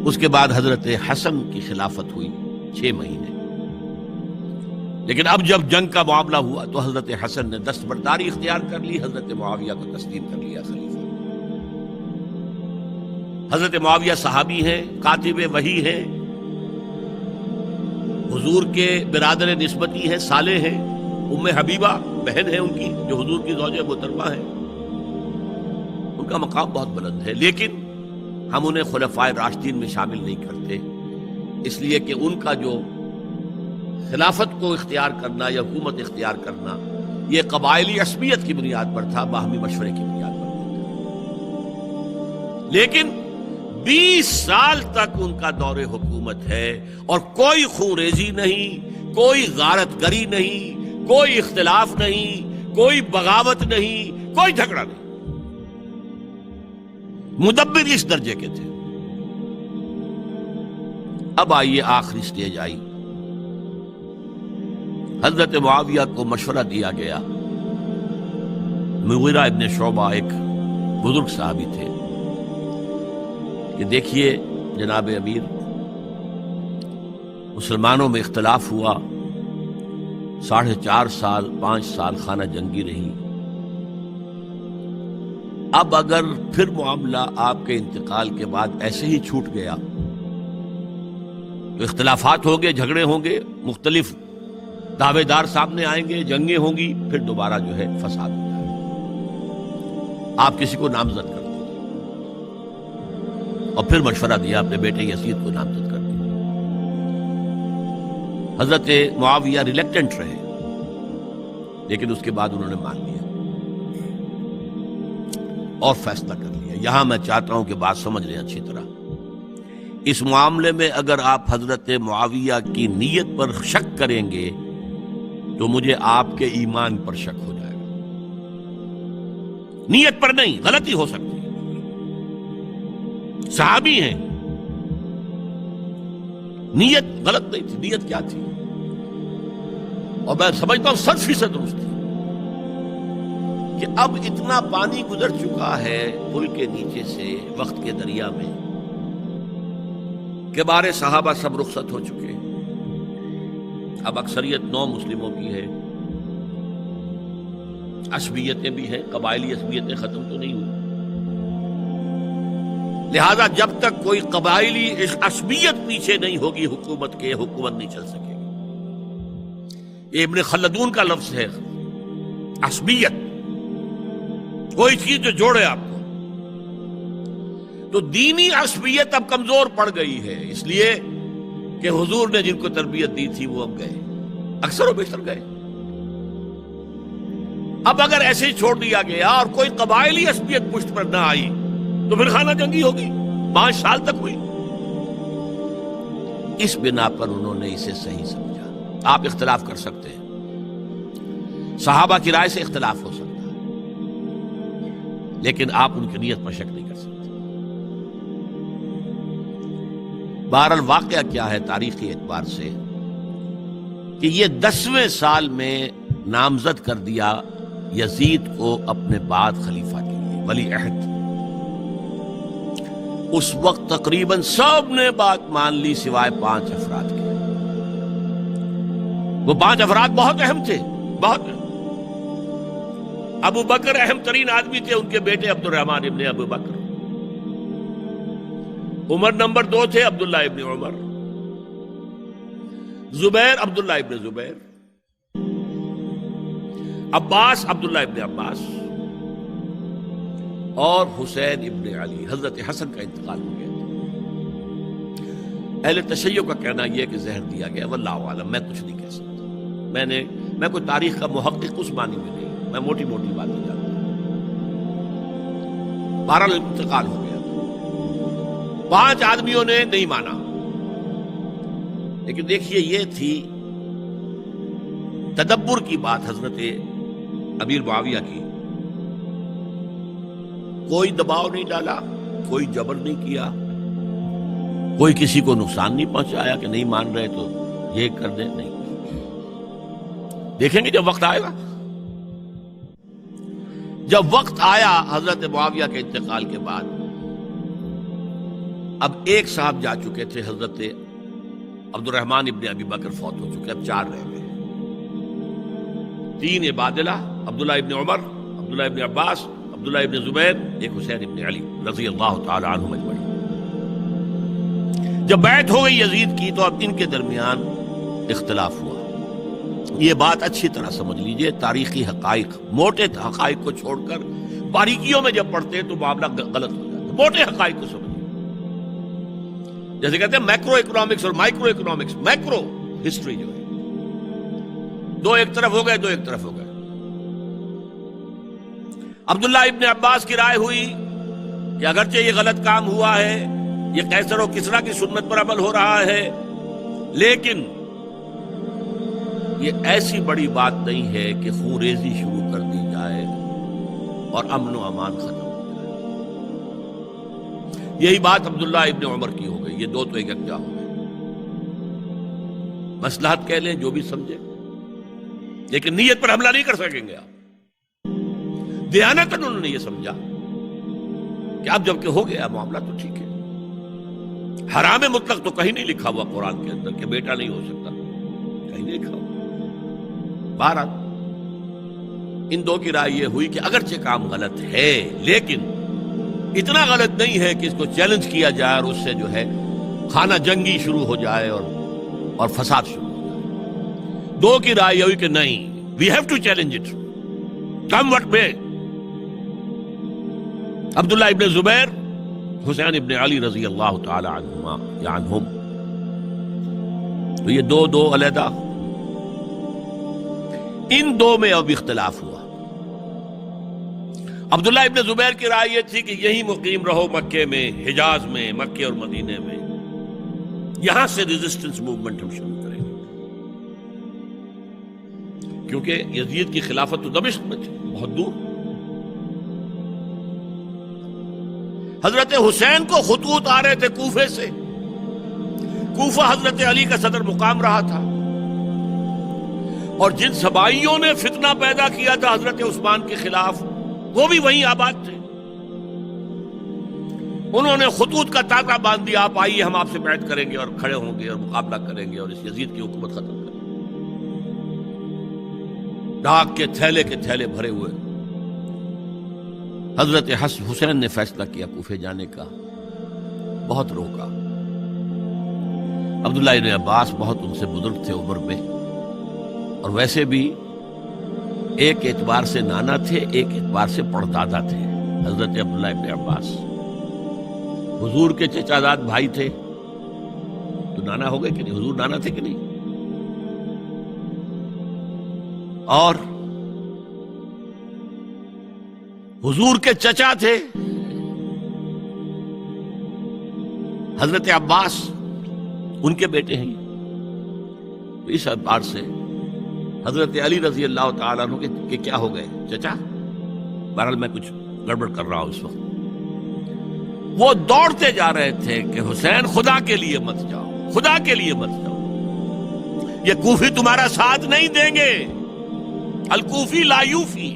اس کے بعد حضرت حسن کی خلافت ہوئی 6 مہینے. لیکن اب جب جنگ کا معاملہ ہوا تو حضرت حسن نے دستبرداری اختیار کر لی، حضرت معاویہ کو تسلیم کر لیا خلیفہ. حضرت معاویہ صحابی ہیں، کاتب وحی ہیں، حضور کے برادر نسبتی ہیں، صالح ہیں. ام حبیبہ بہن ہے ان کی، جو حضور کی زوجہ محترمہ ہے. ان کا مقام بہت بلند ہے، لیکن ہم انہیں خلفائے راشدین میں شامل نہیں کرتے، اس لیے کہ ان کا جو خلافت کو اختیار کرنا یا حکومت اختیار کرنا یہ قبائلی عصبیت کی بنیاد پر تھا، باہمی مشورے کی بنیاد پر نہیں تھا. لیکن 20 سال تک ان کا دور حکومت ہے اور کوئی خونریزی نہیں، کوئی غارت گری نہیں، کوئی اختلاف نہیں، کوئی بغاوت نہیں، کوئی جھگڑا نہیں. مدبر اس درجے کے تھے. اب آئیے آخری سٹیج آئی. حضرت معاویہ کو مشورہ دیا گیا. مغیرہ ابن شعبہ ایک بزرگ صحابی تھے کہ دیکھیے جناب امیر، مسلمانوں میں اختلاف ہوا، 4.5 سال 5 سال خانہ جنگی رہی. اب اگر پھر معاملہ آپ کے انتقال کے بعد ایسے ہی چھوٹ گیا تو اختلافات ہوں گے، جھگڑے ہوں گے، مختلف دعوے دار سامنے آئیں گے، جنگیں ہوں گی، پھر دوبارہ جو ہے فساد ہو جائے گا. آپ کسی کو نامزد کر دیجیے. اور پھر مشورہ دیا اپنے بیٹے یزید کو نامزد کر دیجیے. حضرت معاویہ ریلیکٹنٹ رہے، لیکن اس کے بعد انہوں نے مان لیا اور فیصلہ کر لیا. یہاں میں چاہتا ہوں کہ بات سمجھ لیں اچھی طرح. اس معاملے میں اگر آپ حضرت معاویہ کی نیت پر شک کریں گے تو مجھے آپ کے ایمان پر شک ہو جائے گا. نیت پر نہیں، غلطی ہو سکتی ہے. صحابی ہیں، نیت غلط نہیں تھی. نیت کیا تھی؟ اور میں سمجھتا ہوں 100% درست تھی کہ اب اتنا پانی گزر چکا ہے پل کے نیچے سے وقت کے دریا میں کہ بارے صحابہ سب رخصت ہو چکے. اب اکثریت 9 مسلموں کی ہے، عصبیتیں بھی ہیں، قبائلی عصبیتیں ختم تو نہیں ہوئی. لہذا جب تک کوئی قبائلی عصبیت پیچھے نہیں ہوگی حکومت کے، حکومت نہیں چل سکے گی. یہ ابن خلدون کا لفظ ہے، عصبیت، کوئی چیز جو جوڑے آپ کو. تو دینی عصبیت اب کمزور پڑ گئی ہے، اس لیے کہ حضور نے جن کو تربیت دی تھی وہ اب گئے، اکثر و بیشتر گئے. اب اگر ایسے ہی چھوڑ دیا گیا اور کوئی قبائلی عصبیت پشت پر نہ آئی تو پھر خانہ جنگی ہوگی. 5 سال تک ہوئی. اس بنا پر انہوں نے اسے صحیح سمجھا. آپ اختلاف کر سکتے ہیں، صحابہ کی رائے سے اختلاف ہو سکتا ہے، لیکن آپ ان کی نیت پر شک نہیں کر سکتے. بہرحال واقعہ کیا ہے تاریخی اعتبار سے کہ یہ 10ویں سال میں نامزد کر دیا یزید کو اپنے بعد خلیفہ کے لیے، ولی عہد. اس وقت تقریباً سب نے بات مان لی سوائے 5 افراد کے. وہ 5 افراد بہت اہم تھے، بہت. ابو بکر اہم ترین آدمی تھے، ان کے بیٹے عبد الرحمن ابن ابو بکر. عمر نمبر 2 تھے، عبداللہ ابن عمر. زبیر عبداللہ ابن زبیر. عباس عبداللہ ابن عباس. اور حسین ابن علی. حضرت حسن کا انتقال ہو گیا. اہل تشیع کا کہنا یہ کہ زہر دیا گیا، واللہ عالم، میں کچھ نہیں کہہ سکتا. میں کوئی تاریخ کا محقق اس معنی میں نہیں، میں موٹی موٹی باتیں جانتا ہوں. بہرحال انتقال ہو گیا. 5 آدمیوں نے نہیں مانا. لیکن دیکھیے یہ تھی تدبر کی بات حضرت امیر معاویہ کی. کوئی دباؤ نہیں ڈالا، کوئی جبر نہیں کیا، کوئی کسی کو نقصان نہیں پہنچایا کہ نہیں مان رہے تو یہ کر دیں. نہیں، دیکھیں گے جب وقت آئے گا. جب وقت آیا حضرت معاویہ کے انتقال کے بعد اب ایک صاحب جا چکے تھے، حضرت عبد الرحمن ابن ابی بکر فوت ہو چکے، اب 4 رہ گئے، 3 عبادلہ، عبداللہ ابن عمر، عبداللہ ابن عباس، عبداللہ ابن زبیر، ایک حسین ابن علی رضی اللہ تعالی عنہم اجمعین۔ جب بیعت ہو گئی یزید کی تو اب ان کے درمیان اختلاف ہوا۔ یہ بات اچھی طرح سمجھ لیجئے، تاریخی حقائق، موٹے حقائق کو چھوڑ کر باریکیوں میں جب پڑھتے ہیں تو معاملہ غلط ہو جاتا ہے۔ موٹے حقائق کو سمجھیے، جیسے کہتے ہیں میکرو اکنامکس اور مائکرو اکنامکس۔ میکرو ہسٹری جو ہے، 2 ایک طرف ہو گئے، 2 ایک طرف ہو گئے۔ عبداللہ ابن عباس کی رائے ہوئی کہ اگرچہ یہ غلط کام ہوا ہے، یہ قیصر و کسریٰ کی سنت پر عمل ہو رہا ہے، لیکن یہ ایسی بڑی بات نہیں ہے کہ خون ریزی شروع کر دی جائے اور امن و امان ختم ہو جائے۔ یہی بات عبداللہ ابن عمر کی ہو گئی، یہ 2 تو ایک یکجا ہو گئے۔ مصلحت کہہ لیں جو بھی سمجھے، لیکن نیت پر حملہ نہیں کر سکیں گے آپ۔ دیانتاً انہوں نے یہ سمجھا کہ اب جب کہ ہو گیا معاملہ تو ٹھیک ہے، حرام مطلق تو کہیں نہیں لکھا ہوا قرآن کے اندر کہ بیٹا نہیں ہو سکتا، کہیں نہیں لکھا ہوا۔ بہرحال ان 2 کی رائے یہ ہوئی کہ اگرچہ کام غلط ہے لیکن اتنا غلط نہیں ہے کہ اس کو چیلنج کیا جائے اور اس سے جو ہے خانہ جنگی شروع ہو جائے اور فساد شروع ہو جائے۔ 2 کی رائے یہ ہوئی کہ نہیں، we have to challenge it come what میں۔ عبداللہ ابن زبیر، حسین ابن علی رضی اللہ تعالی عنہما یا عنہم، تو یہ 2 علیحدہ، ان 2 میں اب اختلاف ہوا۔ عبداللہ ابن زبیر کی رائے یہ تھی کہ یہی مقیم رہو مکے میں، حجاز میں، مکے اور مدینے میں، یہاں سے ریزسٹنس موومنٹ ہم شروع کریں گے، کیونکہ یزید کی خلافت تو دمشق میں تھی، بہت دور۔ حضرت حسین کو خطوط آ رہے تھے کوفے سے، کوفہ حضرت علی کا صدر مقام رہا تھا، اور جن سبائیوں نے فتنہ پیدا کیا تھا حضرت عثمان کے خلاف وہ بھی وہیں آباد تھے۔ انہوں نے خطوط کا تاکہ باندھ دیا، آپ آئیے ہم آپ سے بیعت کریں گے اور کھڑے ہوں گے اور مقابلہ کریں گے اور اس یزید کی حکومت ختم کریں گے۔ ڈاک کے تھیلے بھرے ہوئے حضرت حسین نے فیصلہ کیا کوفے جانے کا، بہت روکا۔ عبداللہ ابن عباس بہت ان سے بزرگ تھے عمر میں، اور ویسے بھی ایک اعتبار سے نانا تھے، ایک اعتبار سے پڑدادا تھے حضرت عبداللہ ابن عباس۔ حضور کے چچا زاد بھائی تھے تو نانا ہو گئے کہ نہیں؟ حضور نانا تھے کہ نہیں؟ اور حضور کے چچا تھے حضرت عباس، ان کے بیٹے ہیں۔ تو اس اعتبار سے حضرت علی رضی اللہ تعالیٰ عنہ کے کیا ہو گئے؟ چچا۔ بہرحال میں کچھ گڑبڑ کر رہا ہوں اس وقت۔ وہ دوڑتے جا رہے تھے کہ حسین خدا کے لیے مت جاؤ، خدا کے لیے مت جاؤ، یہ کوفی تمہارا ساتھ نہیں دیں گے، الکوفی لا یوفی،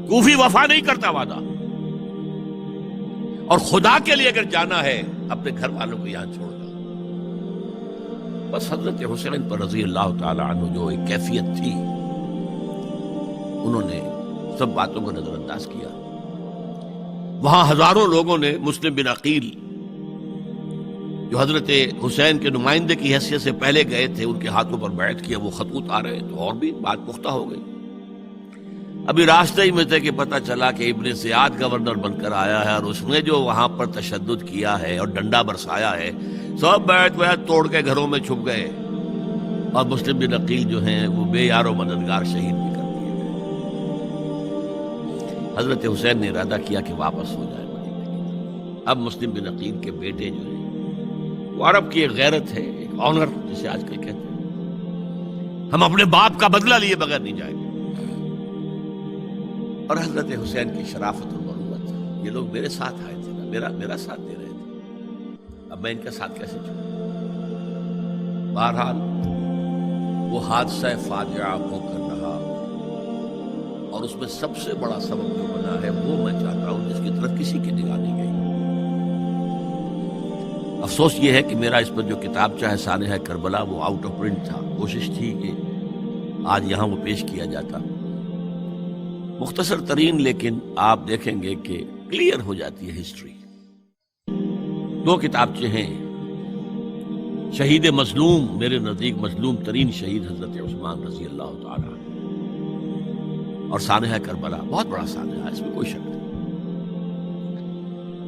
کوفی وفا نہیں کرتا وعدہ، اور خدا کے لیے اگر جانا ہے اپنے گھر والوں کو یہاں چھوڑ دو۔ بس حضرت حسین پر رضی اللہ تعالی عنہ جو ایک کیفیت تھی، انہوں نے سب باتوں کو نظر انداز کیا۔ وہاں ہزاروں لوگوں نے مسلم بن عقیل جو حضرت حسین کے نمائندے کی حیثیت سے پہلے گئے تھے، ان کے ہاتھوں پر بیعت کیا، وہ خطوط آ رہے تو اور بھی بات پختہ ہو گئی۔ ابھی راستے ہی میں تھے کہ پتہ چلا کہ ابن زیاد گورنر بن کر آیا ہے، اور اس نے جو وہاں پر تشدد کیا ہے اور ڈنڈا برسایا ہے، سب بیعت توڑ کے گھروں میں چھپ گئے، اور مسلم بن عقیل جو ہیں وہ بے یار و مددگار شہید بھی کر دیے گئے۔ حضرت حسین نے ارادہ کیا کہ واپس ہو جائے مدینے کی طرف۔ اب مسلم بن عقیل کے بیٹے جو ہیں، وہ عرب کی ایک غیرت ہے، ایک آنر جسے آج کل کہتے ہیں، ہم اپنے باپ کا بدلہ لیے بغیر نہیں جائیں گے، اور حضرت حسین کی شرافت اور مروت، یہ لوگ میرے ساتھ آئے تھے نا، میرا ساتھ دے رہے تھے، اب میں ان کا ساتھ کیسے چھوڑوں؟ بہرحال وہ حادثہ فاجعہ ہو کر رہا، اور اس میں سب سے بڑا سبب جو بنا ہے وہ میں چاہتا ہوں جس کی طرف کسی کی نگاہ نہیں گئی، افسوس یہ ہے کہ میرا اس پر جو کتابچہ ہے سانحہ کربلا وہ آؤٹ آف پرنٹ تھا. کوشش تھی کہ آج یہاں وہ پیش کیا جاتا. مختصر ترین، لیکن آپ دیکھیں گے کہ کلیئر ہو جاتی ہے ہسٹری. 2 کتابچے ہیں. شہید مظلوم، میرے نزدیک مظلوم ترین شہید حضرت عثمان رضی اللہ تعالی عنہ، اور سانحہ کربلا، بہت بڑا سانحہ ہے، اس میں کوئی شک نہیں.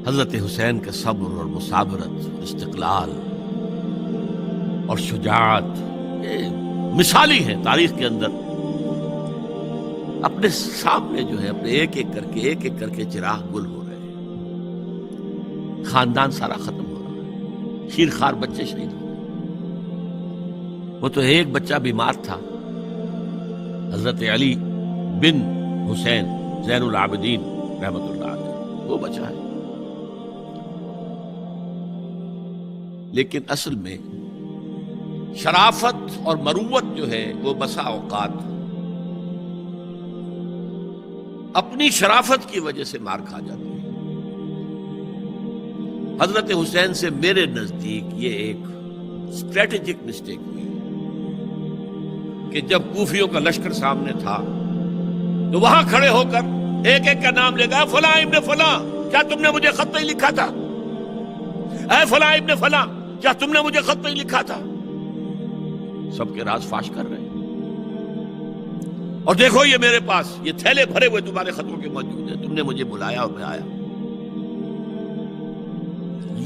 حضرت حسین کے صبر اور مثابرت، استقلال اور شجاعت یہ مثالی ہیں تاریخ کے اندر. اپنے سامنے جو ہے اپنے ایک ایک کر کے چراغ گل ہو رہے ہیں. خاندان سارا ختم ہو رہا ہے. شیرخوار بچے شہید ہو گئے. وہ تو ایک بچہ بیمار تھا، حضرت علی بن حسین زین العابدین رحمت اللہ علیہ، وہ بچہ ہے. لیکن اصل میں شرافت اور مروت جو ہے وہ بسا اوقات اپنی شرافت کی وجہ سے مار کھا جاتی ہے. حضرت حسین سے میرے نزدیک یہ ایک اسٹریٹجک مسٹیک ہوئی کہ جب کوفیوں کا لشکر سامنے تھا تو وہاں کھڑے ہو کر ایک ایک کا نام لے گا، فلاں ابن فلاں، کیا تم نے مجھے خط نہیں لکھا تھا؟ اے فلاں ابن فلاں، کیا تم نے مجھے خط نہیں لکھا تھا؟ سب کے راز فاش کر رہے ہیں. اور دیکھو یہ میرے پاس یہ تھیلے بھرے ہوئے تمہارے خطوں کے موجود ہیں، تم نے مجھے بلایا اور میں آیا.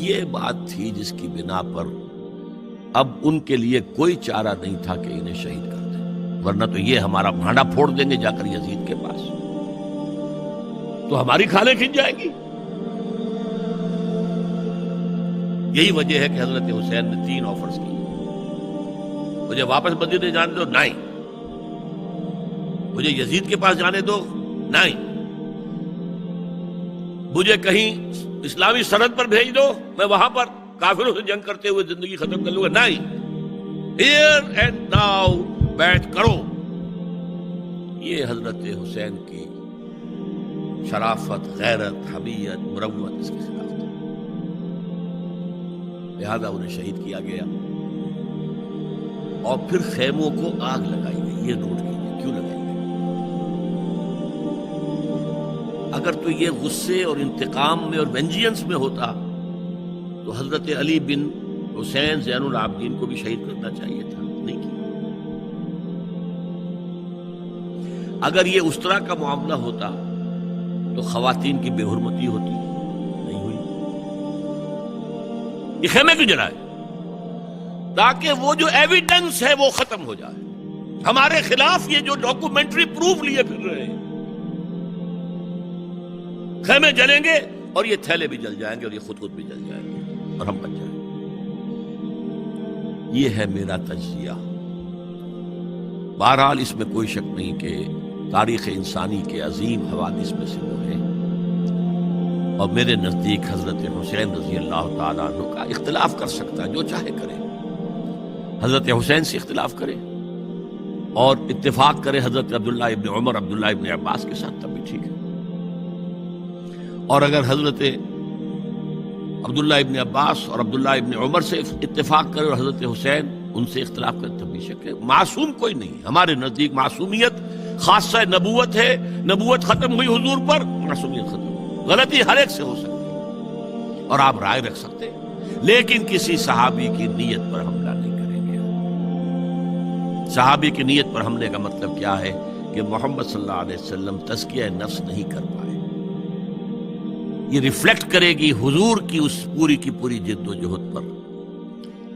یہ بات تھی جس کی بنا پر اب ان کے لیے کوئی چارہ نہیں تھا کہ انہیں شہید کر دیں، ورنہ تو یہ ہمارا بھانڈا پھوڑ دیں گے جا کر یزید کے پاس، تو ہماری کھالیں کھنچ جائیں گی. یہی وجہ ہے کہ حضرت حسین نے 3 آفرز کی. مجھے واپس مدینے جانے دو، نہیں. مجھے یزید کے پاس جانے دو، نہیں. مجھے کہیں اسلامی سرحد پر بھیج دو، میں وہاں پر کافروں سے جنگ کرتے ہوئے زندگی ختم کر لوں گا، نہیں. ہیئر اینڈ ناؤ بیٹھ کرو. یہ حضرت حسین کی شرافت، غیرت، حمیت، مروت اس کے خلاف تھا. لہذا انہیں شہید کیا گیا اور پھر خیموں کو آگ لگائی گئی. یہ نوٹ کیجیے کیوں لگائی گئی. اگر تو یہ غصے اور انتقام میں اور وینجینس میں ہوتا تو حضرت علی بن حسین زین العابدین کو بھی شہید کرنا چاہیے تھا، نہیں کیا. اگر یہ اس طرح کا معاملہ ہوتا تو خواتین کی بے حرمتی ہوتی، نہیں ہوئی. یہ خیمے کیوں جلائے؟ تاکہ وہ جو ایویڈنس ہے وہ ختم ہو جائے. ہمارے خلاف یہ جو ڈاکومنٹری پروف لیے پھر رہے ہیں، خیمے جلیں گے اور یہ تھیلے بھی جل جائیں گے اور یہ خود بھی جل جائیں گے اور ہم بچ جائیں گے. یہ ہے میرا تجزیہ. بہرحال اس میں کوئی شک نہیں کہ تاریخ انسانی کے عظیم حوادث میں سے وہ ہے، اور میرے نزدیک حضرت حسین رضی اللہ تعالیٰ عنہ کا اختلاف کر سکتا ہے، جو چاہے کرے. حضرت حسین سے اختلاف کرے اور اتفاق کرے حضرت عبداللہ ابن عمر، عبداللہ ابن عباس کے ساتھ، تب بھی ٹھیک ہے. اور اگر حضرت عبداللہ ابن عباس اور عبداللہ ابن عمر سے اتفاق کرے اور حضرت حسین ان سے اختلاف کرے، تب بھی شک ہے. معصوم کوئی نہیں. ہمارے نزدیک معصومیت خاصہ نبوت ہے. نبوت ختم ہوئی حضور پر، معصومیت ختم ہوئی. غلطی ہر ایک سے ہو سکتی ہے اور آپ رائے رکھ سکتے ہیں، لیکن کسی صحابی کی نیت پر حملہ نہیں کریں گے. صحابی کی نیت پر حملے کا مطلب کیا ہے کہ محمد صلی اللہ علیہ وسلم تزکیہ نفس نہیں کر پائے. یہ ریفلیکٹ کرے گی حضور کی اس پوری کی پوری جد و جہد پر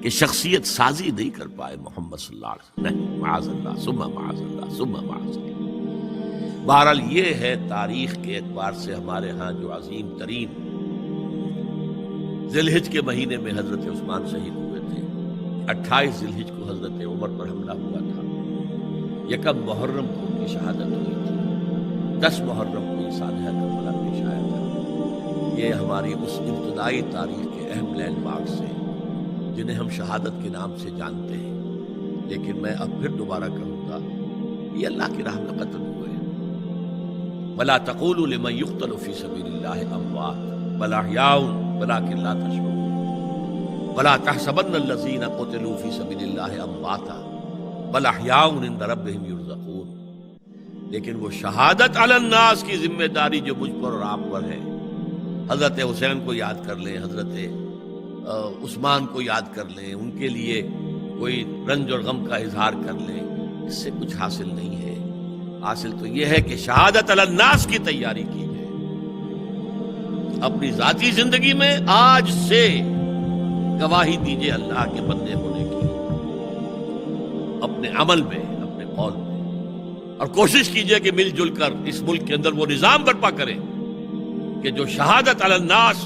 کہ شخصیت سازی نہیں کر پائے محمد صلی اللہ علیہ وسلم. نہیں، معاذ اللہ ثم معاذ اللہ ثم معاذ اللہ. بہرحال یہ ہے تاریخ کے اعتبار سے ہمارے ہاں جو عظیم ترین ذی الحج کے مہینے میں حضرت عثمان شہید ہوئے تھے. 28 ذی الحج کو حضرت عمر پر حملہ ہوا تھا. 1 محرم کو ان کی شہادت ہوئی تھی. 10 محرم کو یہ سانحہ کربلا پیش آیا تھا. یہ ہماری اس ابتدائی تاریخ کے اہم لینڈ مارکس ہیں جنہیں ہم شہادت کے نام سے جانتے ہیں. لیکن میں اب پھر دوبارہ کہوں گا، یہ اللہ کی راہ میں قتل ہوئے. وَلَا تَقُولُوا لِمَنْ يُقْتَلُ فِي سَبِيلِ اللَّهِ أَمْوَاتٌ بَلْ أَحْيَاءٌ وَلَٰكِنْ لَا تَشْعُرُونَ. ولا تحسبن الذین قتلوا فی سبیل اللہ امواتا بل احیاء عند ربہم یرزقون. لیکن وہ شہادت علی الناس کی ذمہ داری جو مجھ پر اور آپ پر ہے، حضرت حسین کو یاد کر لیں، حضرت عثمان کو یاد کر لیں، ان کے لیے کوئی رنج اور غم کا اظہار کر لیں، اس سے کچھ حاصل نہیں ہے. حاصل تو یہ ہے کہ شہادت علی الناس کی تیاری کی جائے. اپنی ذاتی زندگی میں آج سے گواہی دیجیے اللہ کے بندے ہونے کی، اپنے عمل میں، اپنے قول میں، اور کوشش کیجئے کہ مل جل کر اس ملک کے اندر وہ نظام برپا کریں کہ جو شہادت علی الناس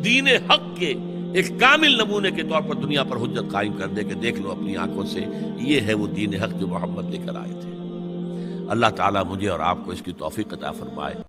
دین حق کے ایک کامل نمونے کے طور پر دنیا پر حجت قائم کر دے کہ دیکھ لو اپنی آنکھوں سے یہ ہے وہ دین حق جو محمد لے کر آئے تھے. اللہ تعالیٰ مجھے اور آپ کو اس کی توفیق عطا فرمائے.